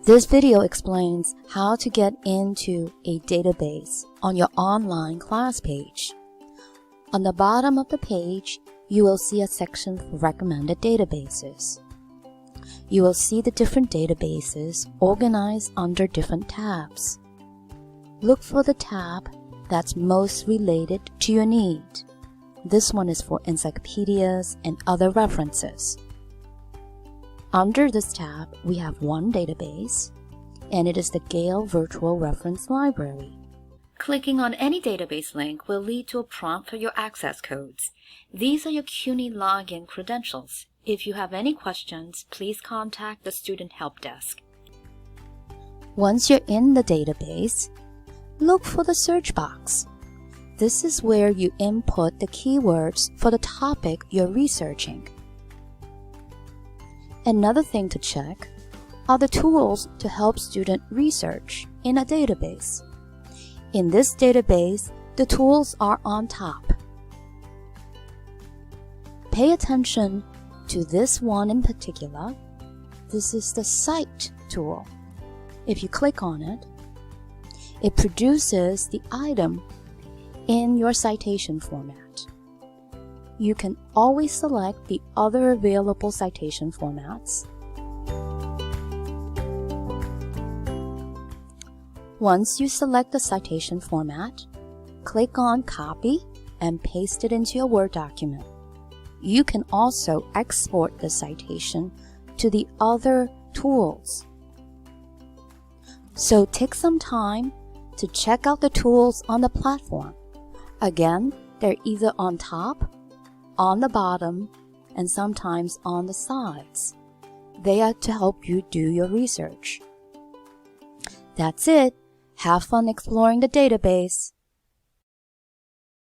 This video explains how to get into a database on your online class page. On the bottom of the page, you will see a section for recommended databases. You will see the different databases organized under different tabs. Look for the tab that's most related to your need. This one is for encyclopedias and other references. Under this tab, we have one database, and it is the Gale Virtual Reference Library. Clicking on any database link will lead to a prompt for your access codes. These are your CUNY login credentials. If you have any questions, please contact the Student Help Desk. Once you're in the database, look for the search box. This is where you input the keywords for the topic you're researching. Another thing to check are the tools to help student research in a database. In this database, the tools are on top. Pay attention to this one in particular. This is the Cite tool. If you click on it, it produces the item in your citation format. You can always select the other available citation formats. Once you select the citation format, click on Copy and paste it into your Word document. You can also export the citation to the other tools. So take some time to check out the tools on the platform. Again, they're either on top, on the bottom, and sometimes on the sides. They are to help you do your research. That's it. Have fun exploring the database.